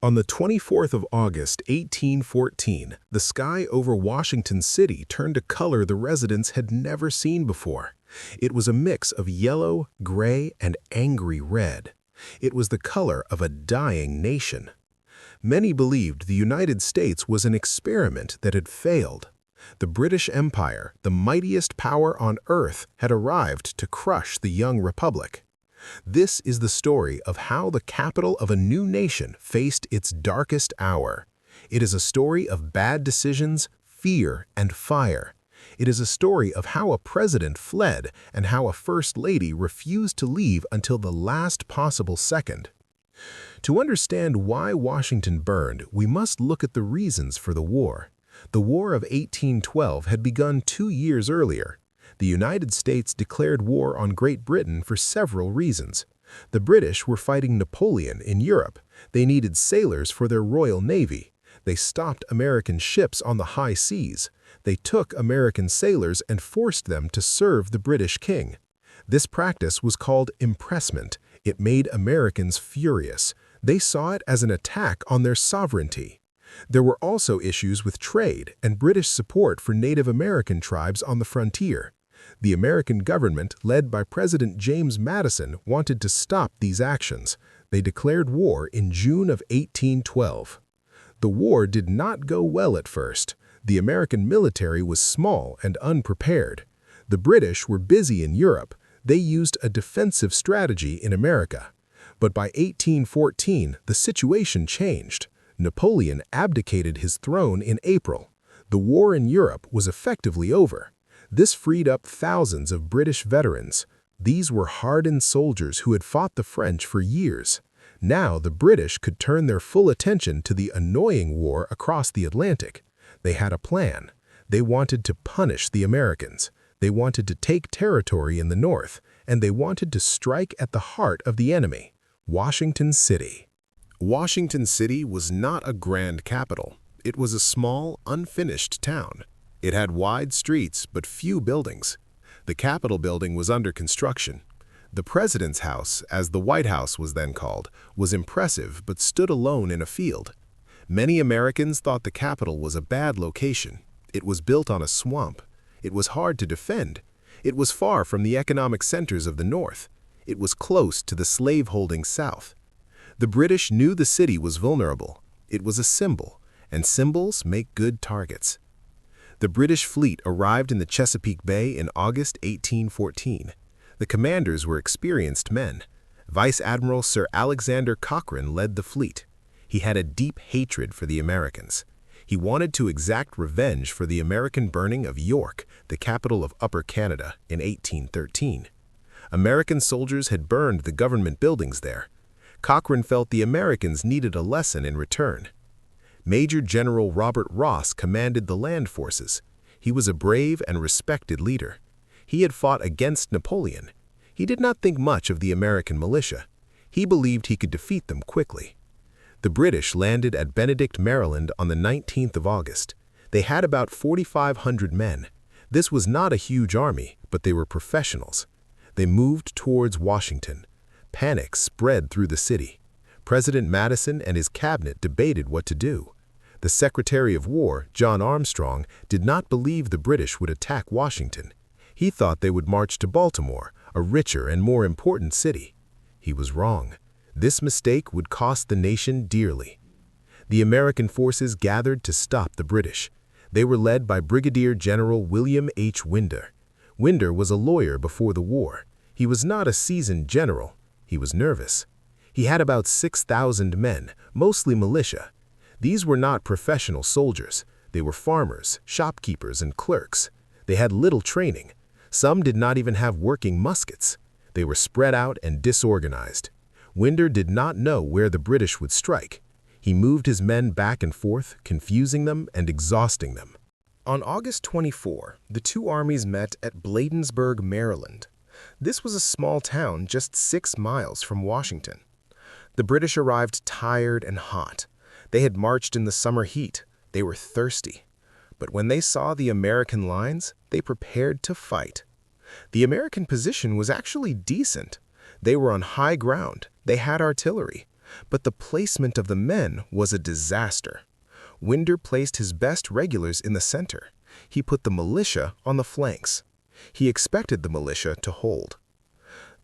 On the 24th of August, 1814, the sky over Washington City turned a color the residents had never seen before. It was a mix of yellow, gray, and angry red. It was the color of a dying nation. Many believed the United States was an experiment that had failed. The British Empire, the mightiest power on earth, had arrived to crush the young republic. This is the story of how the capital of a new nation faced its darkest hour. It is a story of bad decisions, fear, and fire. It is a story of how a president fled and how a first lady refused to leave until the last possible second. To understand why Washington burned, we must look at the reasons for the war. The War of 1812 had begun 2 years earlier. The United States declared war on Great Britain for several reasons. The British were fighting Napoleon in Europe. They needed sailors for their Royal Navy. They stopped American ships on the high seas. They took American sailors and forced them to serve the British king. This practice was called impressment. It made Americans furious. They saw it as an attack on their sovereignty. There were also issues with trade and British support for Native American tribes on the frontier. The American government, led by President James Madison, wanted to stop these actions. They declared war in June of 1812. The war did not go well at first. The American military was small and unprepared. The British were busy in Europe. They used a defensive strategy in America. But by 1814, the situation changed. Napoleon abdicated his throne in April. The war in Europe was effectively over. This freed up thousands of British veterans. These were hardened soldiers who had fought the French for years. Now the British could turn their full attention to the annoying war across the Atlantic. They had a plan. They wanted to punish the Americans. They wanted to take territory in the north, and they wanted to strike at the heart of the enemy, Washington City. Washington City was not a grand capital. It was a small, unfinished town. It had wide streets but few buildings. The Capitol building was under construction. The President's House, as the White House was then called, was impressive but stood alone in a field. Many Americans thought the Capitol was a bad location. It was built on a swamp. It was hard to defend. It was far from the economic centers of the North. It was close to the slave-holding South. The British knew the city was vulnerable. It was a symbol, and symbols make good targets. The British fleet arrived in the Chesapeake Bay in August 1814. The commanders were experienced men. Vice Admiral Sir Alexander Cochrane led the fleet. He had a deep hatred for the Americans. He wanted to exact revenge for the American burning of York, the capital of Upper Canada, in 1813. American soldiers had burned the government buildings there. Cochrane felt the Americans needed a lesson in return. Major General Robert Ross commanded the land forces. He was a brave and respected leader. He had fought against Napoleon. He did not think much of the American militia. He believed he could defeat them quickly. The British landed at Benedict, Maryland on the 19th of August. They had about 4,500 men. This was not a huge army, but they were professionals. They moved towards Washington. Panic spread through the city. President Madison and his cabinet debated what to do. The Secretary of War, John Armstrong, did not believe the British would attack Washington. He thought they would march to Baltimore, a richer and more important city. He was wrong. This mistake would cost the nation dearly. The American forces gathered to stop the British. They were led by Brigadier General William H. Winder. Winder was a lawyer before the war. He was not a seasoned general. He was nervous. He had about 6,000 men, mostly militia. These were not professional soldiers. They were farmers, shopkeepers, and clerks. They had little training. Some did not even have working muskets. They were spread out and disorganized. Winder did not know where the British would strike. He moved his men back and forth, confusing them and exhausting them. On August 24, the two armies met at Bladensburg, Maryland. This was a small town just 6 miles from Washington. The British arrived tired and hot. They had marched in the summer heat. They were thirsty. But when they saw the American lines, they prepared to fight. The American position was actually decent. They were on high ground. They had artillery. But the placement of the men was a disaster. Winder placed his best regulars in the center. He put the militia on the flanks. He expected the militia to hold.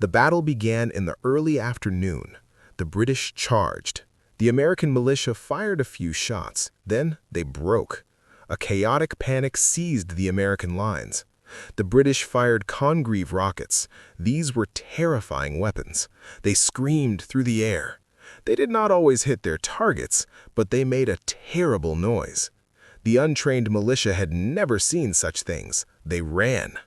The battle began in the early afternoon. The British charged. The American militia fired a few shots. Then they broke. A chaotic panic seized the American lines. The British fired Congreve rockets. These were terrifying weapons. They screamed through the air. They did not always hit their targets, but they made a terrible noise. The untrained militia had never seen such things. They ran.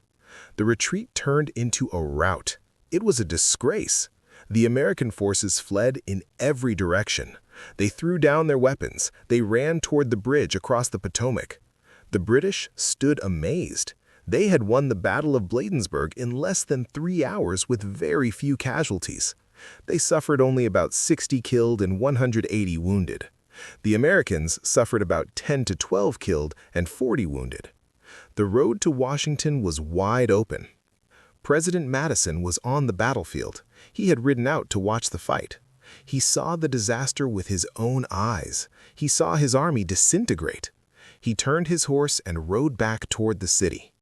The retreat turned into a rout. It was a disgrace. The American forces fled in every direction. They threw down their weapons. They ran toward the bridge across the Potomac. The British stood amazed. They had won the Battle of Bladensburg in less than 3 hours with very few casualties. They suffered only about 60 killed and 180 wounded. The Americans suffered about 10 to 12 killed and 40 wounded. The road to Washington was wide open. President Madison was on the battlefield. He had ridden out to watch the fight. He saw the disaster with his own eyes. He saw his army disintegrate. He turned his horse and rode back toward the city.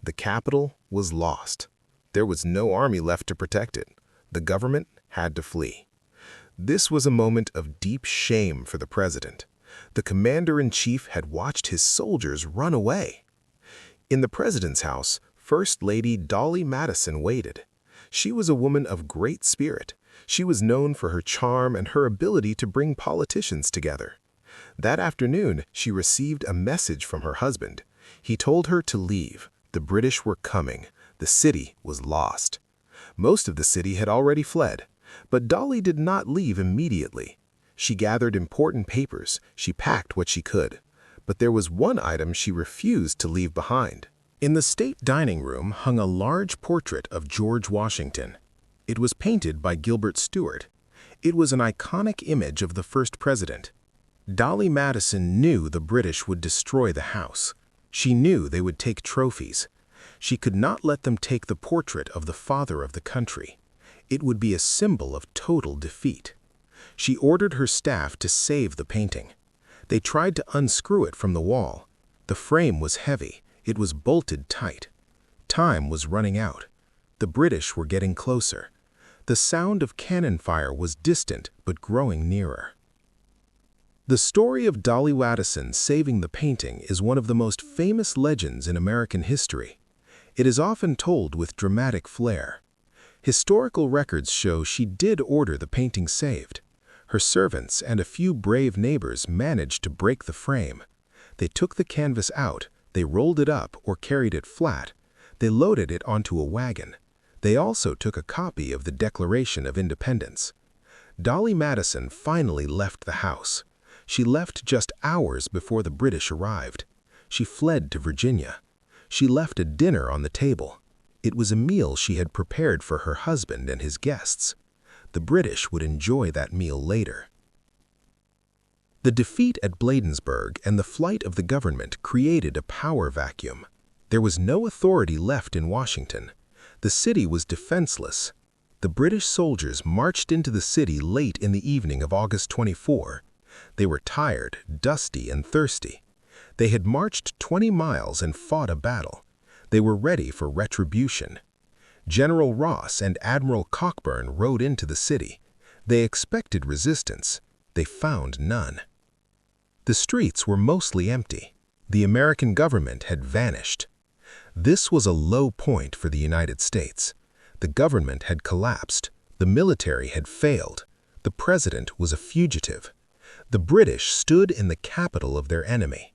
The capital was lost. There was no army left to protect it. The government had to flee. This was a moment of deep shame for the president. The commander-in-chief had watched his soldiers run away. In the president's house, First Lady Dolly Madison waited. She was a woman of great spirit. She was known for her charm and her ability to bring politicians together. That afternoon, she received a message from her husband. He told her to leave. The British were coming. The city was lost. Most of the city had already fled. But Dolly did not leave immediately. She gathered important papers. She packed what she could. But there was one item she refused to leave behind. In the state dining room hung a large portrait of George Washington. It was painted by Gilbert Stuart. It was an iconic image of the first president. Dolly Madison knew the British would destroy the house. She knew they would take trophies. She could not let them take the portrait of the father of the country. It would be a symbol of total defeat. She ordered her staff to save the painting. They tried to unscrew it from the wall. The frame was heavy. It was bolted tight. Time was running out. The British were getting closer. The sound of cannon fire was distant but growing nearer. The story of Dolly Madison saving the painting is one of the most famous legends in American history. It is often told with dramatic flair. Historical records show she did order the painting saved. Her servants and a few brave neighbors managed to break the frame. They took the canvas out, they rolled it up or carried it flat, they loaded it onto a wagon. They also took a copy of the Declaration of Independence. Dolly Madison finally left the house. She left just hours before the British arrived. She fled to Virginia. She left a dinner on the table. It was a meal she had prepared for her husband and his guests. The British would enjoy that meal later. The defeat at Bladensburg and the flight of the government created a power vacuum. There was no authority left in Washington. The city was defenseless. The British soldiers marched into the city late in the evening of August 24. They were tired, dusty, and thirsty. They had marched 20 miles and fought a battle. They were ready for retribution. General Ross and Admiral Cockburn rode into the city. They expected resistance. They found none. The streets were mostly empty. The American government had vanished. This was a low point for the United States. The government had collapsed. The military had failed. The president was a fugitive. The British stood in the capital of their enemy.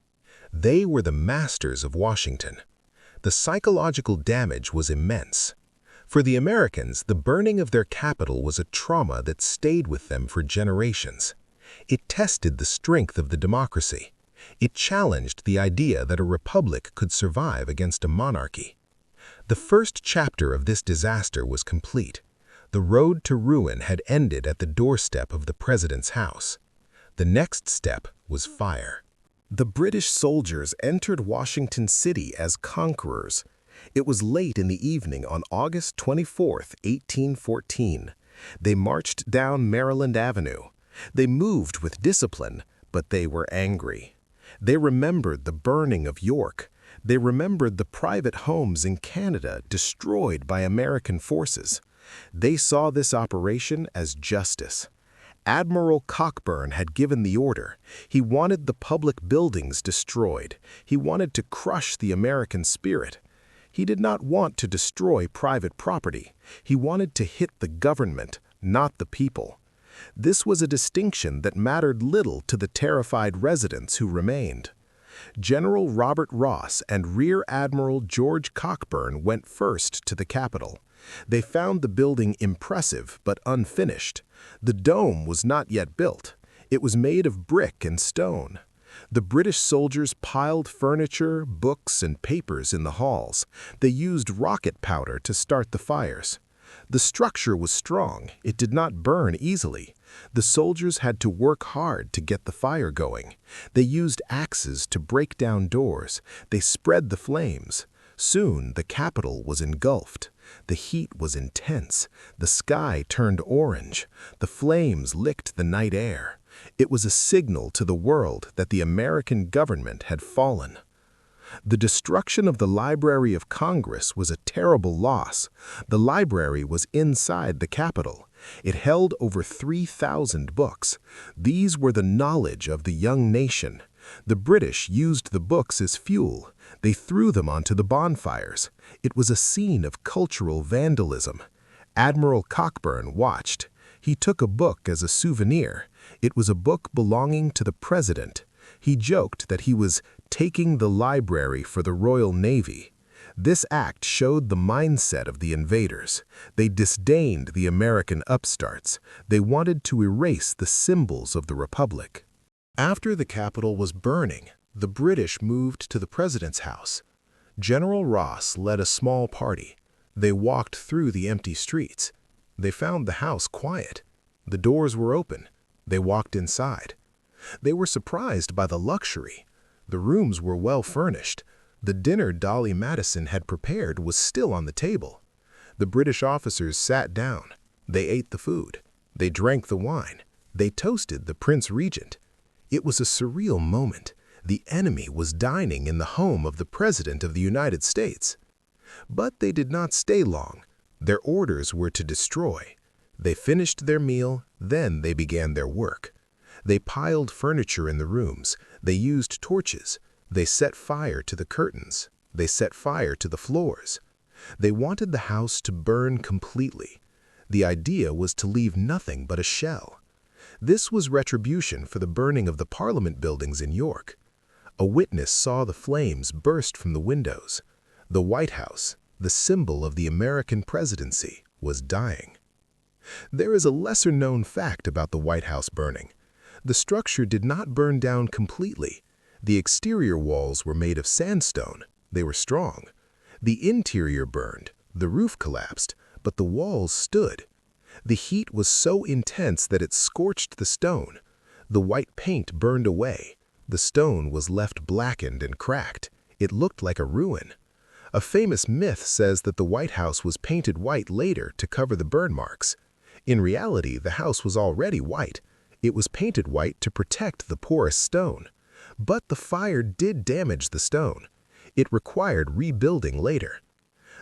They were the masters of Washington. The psychological damage was immense. For the Americans, the burning of their capital was a trauma that stayed with them for generations. It tested the strength of the democracy. It challenged the idea that a republic could survive against a monarchy. The first chapter of this disaster was complete. The road to ruin had ended at the doorstep of the president's house. The next step was fire. The British soldiers entered Washington City as conquerors. It was late in the evening on August 24, 1814. They marched down Maryland Avenue. They moved with discipline, but they were angry. They remembered the burning of York. They remembered the private homes in Canada destroyed by American forces. They saw this operation as justice. Admiral Cockburn had given the order. He wanted the public buildings destroyed. He wanted to crush the American spirit. He did not want to destroy private property. He wanted to hit the government, not the people. This was a distinction that mattered little to the terrified residents who remained. General Robert Ross and Rear Admiral George Cockburn went first to the Capitol. They found the building impressive but unfinished. The dome was not yet built. It was made of brick and stone. The British soldiers piled furniture, books, and papers in the halls. They used rocket powder to start the fires. The structure was strong. It did not burn easily. The soldiers had to work hard to get the fire going. They used axes to break down doors. They spread the flames. Soon the Capitol was engulfed. The heat was intense. The sky turned orange. The flames licked the night air. It was a signal to the world that the American government had fallen. The destruction of the Library of Congress was a terrible loss. The library was inside the Capitol. It held over 3,000 books. These were the knowledge of the young nation. The British used the books as fuel. They threw them onto the bonfires. It was a scene of cultural vandalism. Admiral Cockburn watched. He took a book as a souvenir. It was a book belonging to the president. He joked that he was taking the library for the Royal Navy. This act showed the mindset of the invaders. They disdained the American upstarts. They wanted to erase the symbols of the Republic. After the Capitol was burning, the British moved to the president's house. General Ross led a small party. They walked through the empty streets. They found the house quiet. The doors were open. They walked inside. They were surprised by the luxury. The rooms were well furnished. The dinner Dolly Madison had prepared was still on the table. The British officers sat down. They ate the food. They drank the wine. They toasted the Prince Regent. It was a surreal moment. The enemy was dining in the home of the President of the United States. But they did not stay long. Their orders were to destroy. They finished their meal, then they began their work. They piled furniture in the rooms. They used torches. They set fire to the curtains. They set fire to the floors. They wanted the house to burn completely. The idea was to leave nothing but a shell. This was retribution for the burning of the Parliament buildings in York. A witness saw the flames burst from the windows. The White House, the symbol of the American presidency, was dying. There is a lesser-known fact about the White House burning. The structure did not burn down completely. The exterior walls were made of sandstone. They were strong. The interior burned. The roof collapsed, but the walls stood. The heat was so intense that it scorched the stone. The white paint burned away. The stone was left blackened and cracked. It looked like a ruin. A famous myth says that the White House was painted white later to cover the burn marks. In reality, the house was already white. It was painted white to protect the porous stone. But the fire did damage the stone. It required rebuilding later.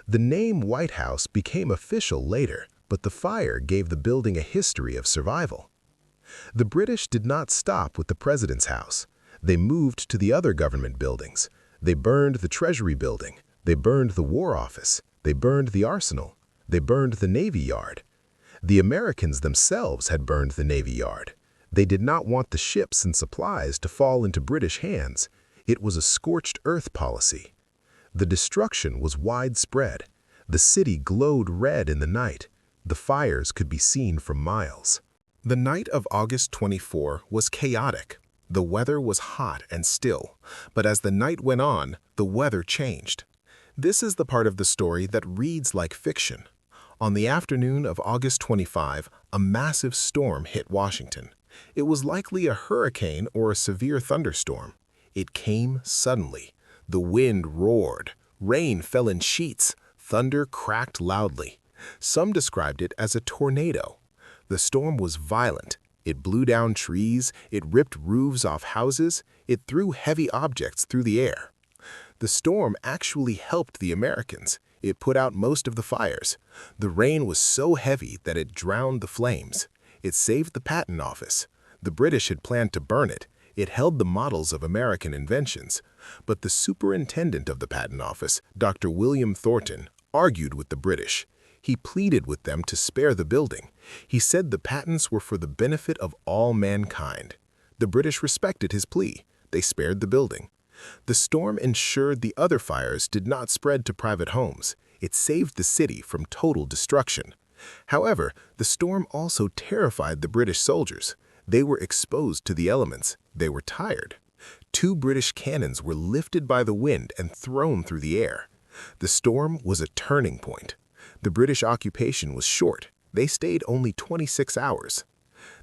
The name White House became official later, but the fire gave the building a history of survival. The British did not stop with the President's house. They moved to the other government buildings. They burned the Treasury building. They burned the War Office. They burned the Arsenal. They burned the Navy Yard. The Americans themselves had burned the Navy Yard. They did not want the ships and supplies to fall into British hands. It was a scorched earth policy. The destruction was widespread. The city glowed red in the night. The fires could be seen for miles. The night of August 24 was chaotic. The weather was hot and still, but as the night went on, the weather changed. This is the part of the story that reads like fiction. On the afternoon of August 25, a massive storm hit Washington. It was likely a hurricane or a severe thunderstorm. It came suddenly. The wind roared. Rain fell in sheets. Thunder cracked loudly. Some described it as a tornado. The storm was violent. It blew down trees, it ripped roofs off houses, it threw heavy objects through the air. The storm actually helped the Americans. It put out most of the fires. The rain was so heavy that it drowned the flames. It saved the patent office. The British had planned to burn it. It held the models of American inventions. But the superintendent of the patent office, Dr. William Thornton, argued with the British. He pleaded with them to spare the building. He said the patents were for the benefit of all mankind. The British respected his plea. They spared the building. The storm ensured the other fires did not spread to private homes. It saved the city from total destruction. However, the storm also terrified the British soldiers. They were exposed to the elements. They were tired. 2 British cannons were lifted by the wind and thrown through the air. The storm was a turning point. The British occupation was short. They stayed only 26 hours.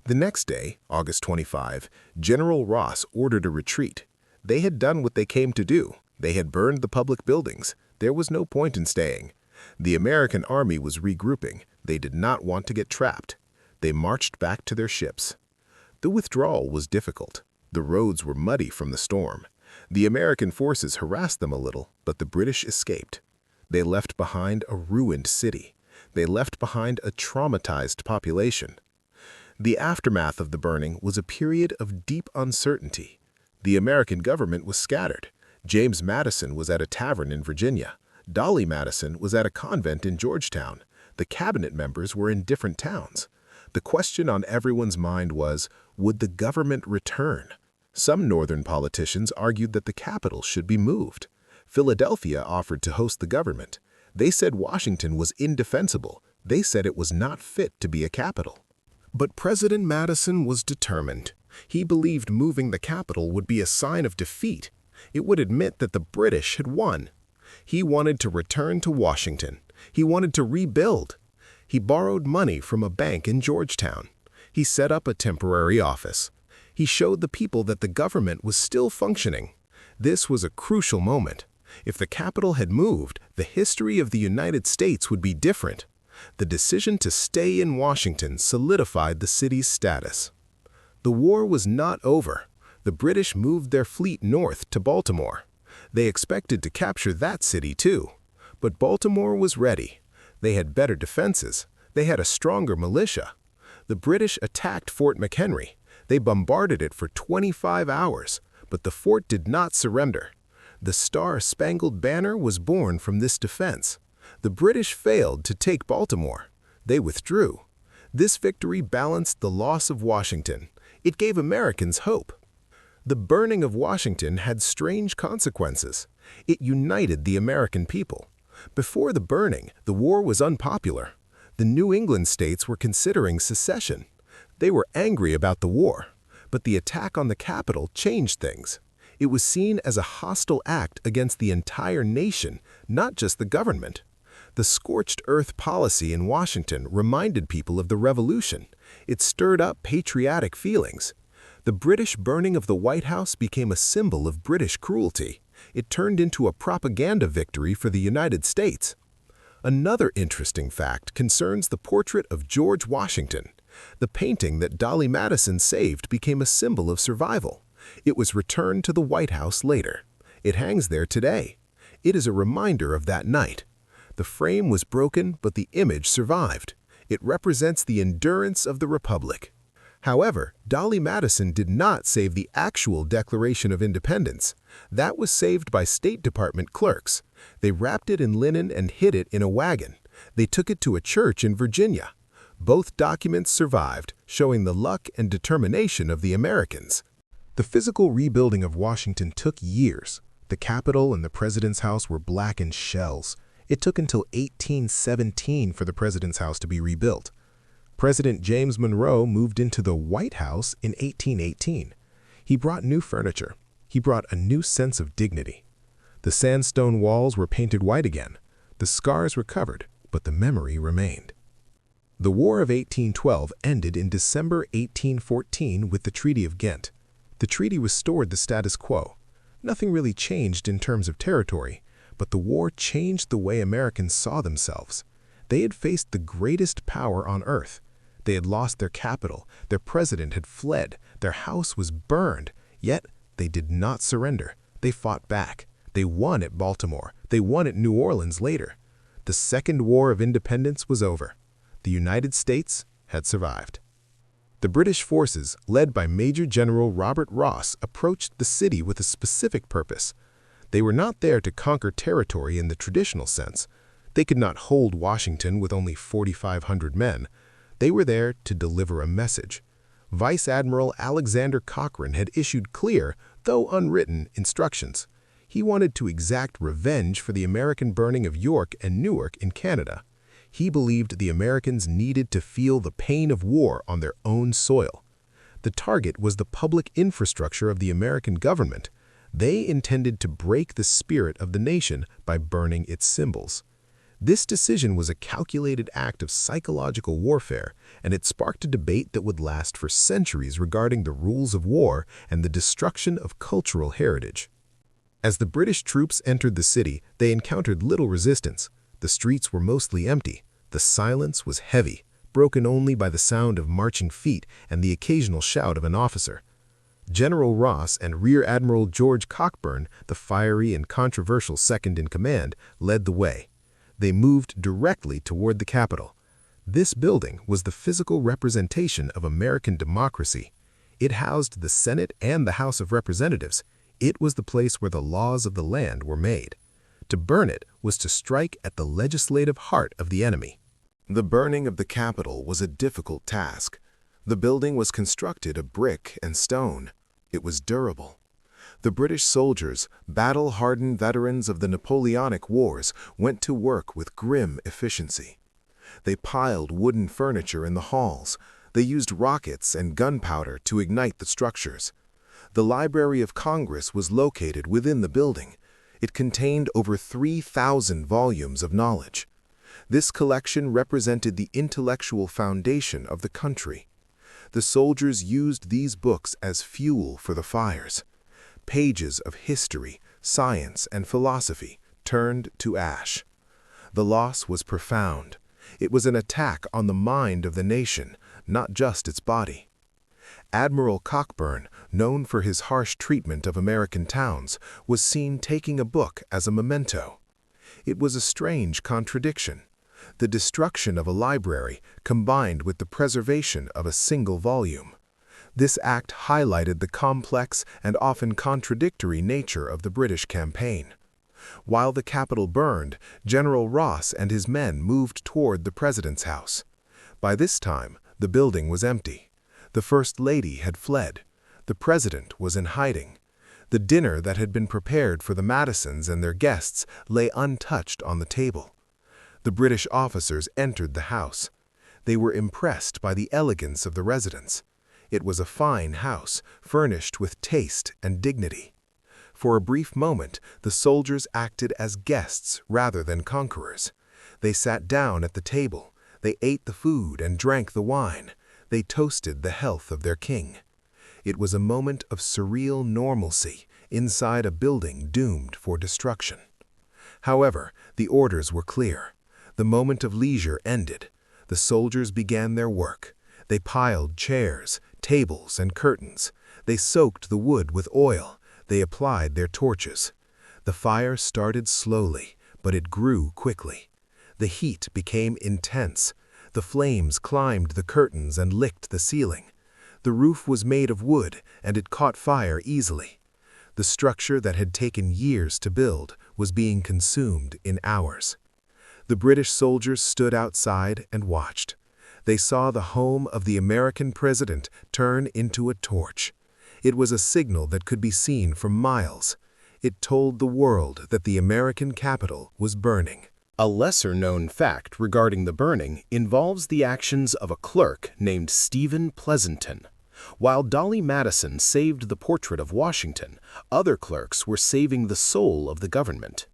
The next day, August 25, General Ross ordered a retreat. They had done what they came to do. They had burned the public buildings. There was no point in staying. The American army was regrouping. They did not want to get trapped. They marched back to their ships. The withdrawal was difficult. The roads were muddy from the storm. The American forces harassed them a little, but the British escaped. They left behind a ruined city. They left behind a traumatized population. The aftermath of the burning was a period of deep uncertainty. The American government was scattered. James Madison was at a tavern in Virginia. Dolly Madison was at a convent in Georgetown. The cabinet members were in different towns. The question on everyone's mind was, would the government return? Some northern politicians argued that the capital should be moved. Philadelphia offered to host the government. They said Washington was indefensible. They said it was not fit to be a capital. But President Madison was determined. He believed moving the capital would be a sign of defeat. It would admit that the British had won. He wanted to return to Washington. He wanted to rebuild. He borrowed money from a bank in Georgetown. He set up a temporary office. He showed the people that the government was still functioning. This was a crucial moment. If the capital had moved, the history of the United States would be different. The decision to stay in Washington solidified the city's status. The war was not over. The British moved their fleet north to Baltimore. They expected to capture that city too. But Baltimore was ready. They had better defenses. They had a stronger militia. The British attacked Fort McHenry. They bombarded it for 25 hours, but the fort did not surrender. The Star-Spangled Banner was born from this defense. The British failed to take Baltimore. They withdrew. This victory balanced the loss of Washington. It gave Americans hope. The burning of Washington had strange consequences. It united the American people. Before the burning, the war was unpopular. The New England states were considering secession. They were angry about the war, but the attack on the Capitol changed things. It was seen as a hostile act against the entire nation, not just the government. The scorched earth policy in Washington reminded people of the Revolution. It stirred up patriotic feelings. The British burning of the White House became a symbol of British cruelty. It turned into a propaganda victory for the United States. Another interesting fact concerns the portrait of George Washington. The painting that Dolly Madison saved became a symbol of survival. It was returned to the White House later. It hangs there today. It is a reminder of that night. The frame was broken, but the image survived. It represents the endurance of the Republic. However, Dolly Madison did not save the actual Declaration of Independence. That was saved by State Department clerks. They wrapped it in linen and hid it in a wagon. They took it to a church in Virginia. Both documents survived, showing the luck and determination of the Americans. The physical rebuilding of Washington took years. The Capitol and the President's House were blackened shells. It took until 1817 for the President's House to be rebuilt. President James Monroe moved into the White House in 1818. He brought new furniture. He brought a new sense of dignity. The sandstone walls were painted white again. The scars were covered, but the memory remained. The War of 1812 ended in December 1814 with the Treaty of Ghent. The treaty restored the status quo. Nothing really changed in terms of territory, but the war changed the way Americans saw themselves. They had faced the greatest power on earth. They had lost their capital, their president had fled, their house was burned, yet they did not surrender. They fought back. They won at Baltimore. They won at New Orleans later. The Second War of Independence was over. The United States had survived. The British forces, led by Major General Robert Ross, approached the city with a specific purpose. They were not there to conquer territory in the traditional sense. They could not hold Washington with only 4,500 men. They were there to deliver a message. Vice Admiral Alexander Cochrane had issued clear, though unwritten, instructions. He wanted to exact revenge for the American burning of York and Newark in Canada. He believed the Americans needed to feel the pain of war on their own soil. The target was the public infrastructure of the American government. They intended to break the spirit of the nation by burning its symbols. This decision was a calculated act of psychological warfare, and it sparked a debate that would last for centuries regarding the rules of war and the destruction of cultural heritage. As the British troops entered the city, they encountered little resistance. The streets were mostly empty. The silence was heavy, broken only by the sound of marching feet and the occasional shout of an officer. General Ross and Rear Admiral George Cockburn, the fiery and controversial second-in-command, led the way. They moved directly toward the Capitol. This building was the physical representation of American democracy. It housed the Senate and the House of Representatives. It was the place where the laws of the land were made. To burn it was to strike at the legislative heart of the enemy. The burning of the Capitol was a difficult task. The building was constructed of brick and stone. It was durable. The British soldiers, battle-hardened veterans of the Napoleonic Wars, went to work with grim efficiency. They piled wooden furniture in the halls. They used rockets and gunpowder to ignite the structures. The Library of Congress was located within the building. It contained over 3,000 volumes of knowledge. This collection represented the intellectual foundation of the country. The soldiers used these books as fuel for the fires. Pages of history, science, and philosophy turned to ash. The loss was profound. It was an attack on the mind of the nation, not just its body. Admiral Cockburn, known for his harsh treatment of American towns, was seen taking a book as a memento. It was a strange contradiction. The destruction of a library combined with the preservation of a single volume. This act highlighted the complex and often contradictory nature of the British campaign. While the Capitol burned, General Ross and his men moved toward the President's house. By this time, the building was empty. The First Lady had fled. The President was in hiding. The dinner that had been prepared for the Madisons and their guests lay untouched on the table. The British officers entered the house. They were impressed by the elegance of the residence. It was a fine house, furnished with taste and dignity. For a brief moment, the soldiers acted as guests rather than conquerors. They sat down at the table. They ate the food and drank the wine. They toasted the health of their king. It was a moment of surreal normalcy inside a building doomed for destruction. However, the orders were clear. The moment of leisure ended. The soldiers began their work. They piled chairs, tables, and curtains. They soaked the wood with oil. They applied their torches. The fire started slowly, but it grew quickly. The heat became intense. The flames climbed the curtains and licked the ceiling. The roof was made of wood, and it caught fire easily. The structure that had taken years to build was being consumed in hours. The British soldiers stood outside and watched. They saw the home of the American president turn into a torch. It was a signal that could be seen for miles. It told the world that the American Capitol was burning. A lesser-known fact regarding the burning involves the actions of a clerk named Stephen Pleasanton. While Dolly Madison saved the portrait of Washington, other clerks were saving the soul of the government.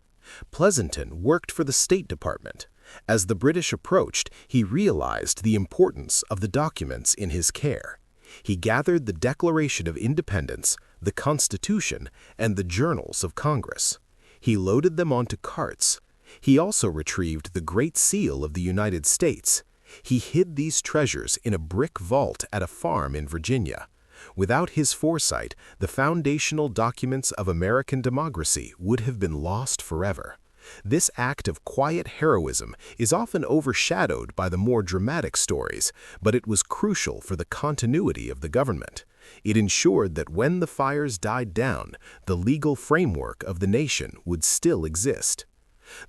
Pleasanton worked for the State Department. As the British approached, he realized the importance of the documents in his care. He gathered the Declaration of Independence, the Constitution, and the journals of Congress. He loaded them onto carts. He also retrieved the Great Seal of the United States. He hid these treasures in a brick vault at a farm in Virginia. Without his foresight, the foundational documents of American democracy would have been lost forever. This act of quiet heroism is often overshadowed by the more dramatic stories, but it was crucial for the continuity of the government. It ensured that when the fires died down, the legal framework of the nation would still exist.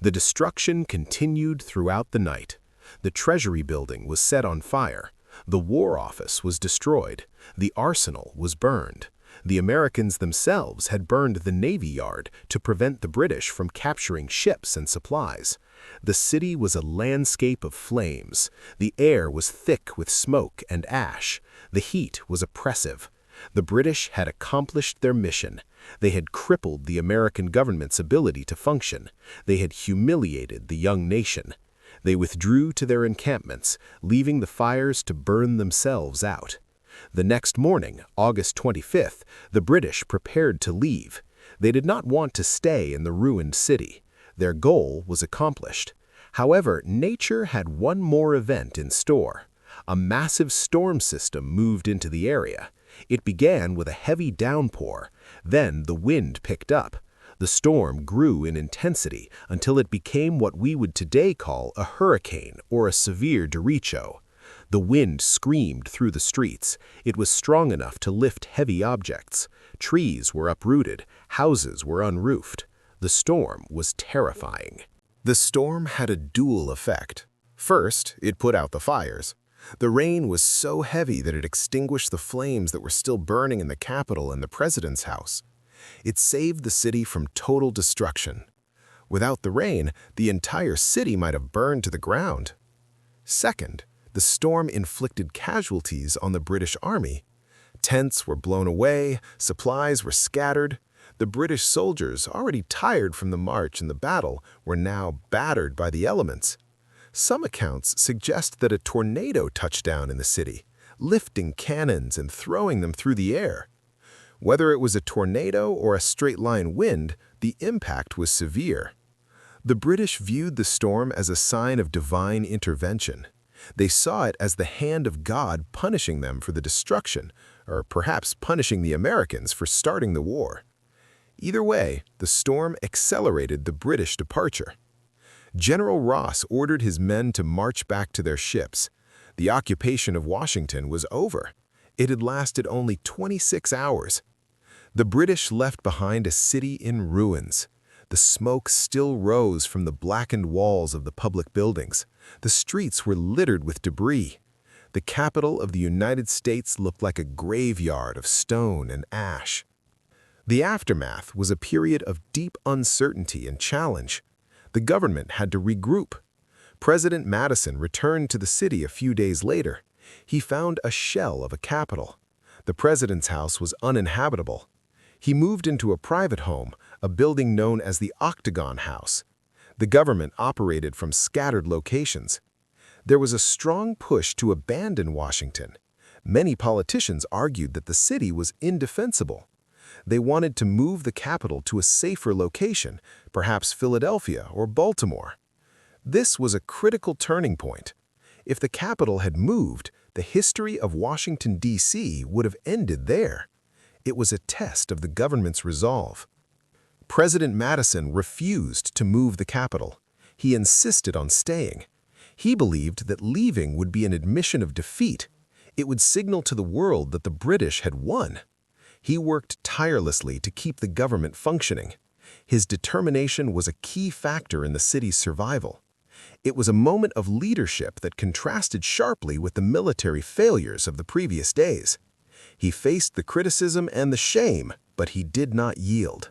The destruction continued throughout the night. The Treasury building was set on fire. The War Office was destroyed. The arsenal was burned. The Americans themselves had burned the Navy Yard to prevent the British from capturing ships and supplies. The city was a landscape of flames. The air was thick with smoke and ash. The heat was oppressive. The British had accomplished their mission. They had crippled the American government's ability to function. They had humiliated the young nation. They withdrew to their encampments, leaving the fires to burn themselves out. The next morning, August 25th, the British prepared to leave. They did not want to stay in the ruined city. Their goal was accomplished. However, nature had one more event in store. A massive storm system moved into the area. It began with a heavy downpour. Then the wind picked up. The storm grew in intensity until it became what we would today call a hurricane or a severe derecho. The wind screamed through the streets. It was strong enough to lift heavy objects. Trees were uprooted. Houses were unroofed. The storm was terrifying. The storm had a dual effect. First, it put out the fires. The rain was so heavy that it extinguished the flames that were still burning in the Capitol and the President's house. It saved the city from total destruction. Without the rain, the entire city might have burned to the ground. Second, the storm inflicted casualties on the British Army. Tents were blown away, supplies were scattered. The British soldiers, already tired from the march and the battle, were now battered by the elements. Some accounts suggest that a tornado touched down in the city, lifting cannons and throwing them through the air. Whether it was a tornado or a straight-line wind, the impact was severe. The British viewed the storm as a sign of divine intervention. They saw it as the hand of God punishing them for the destruction, or perhaps punishing the Americans for starting the war. Either way, the storm accelerated the British departure. General Ross ordered his men to march back to their ships. The occupation of Washington was over. It had lasted only 26 hours. The British left behind a city in ruins. The smoke still rose from the blackened walls of the public buildings. The streets were littered with debris. The capital of the United States looked like a graveyard of stone and ash. The aftermath was a period of deep uncertainty and challenge. The government had to regroup. President Madison returned to the city a few days later. He found a shell of a capitol. The president's house was uninhabitable. He moved into a private home, a building known as the Octagon House. The government operated from scattered locations. There was a strong push to abandon Washington. Many politicians argued that the city was indefensible. They wanted to move the capital to a safer location, perhaps Philadelphia or Baltimore. This was a critical turning point. If the capital had moved, the history of Washington, D.C. would have ended there. It was a test of the government's resolve. President Madison refused to move the capital. He insisted on staying. He believed that leaving would be an admission of defeat. It would signal to the world that the British had won. He worked tirelessly to keep the government functioning. His determination was a key factor in the city's survival. It was a moment of leadership that contrasted sharply with the military failures of the previous days. He faced the criticism and the shame, but he did not yield.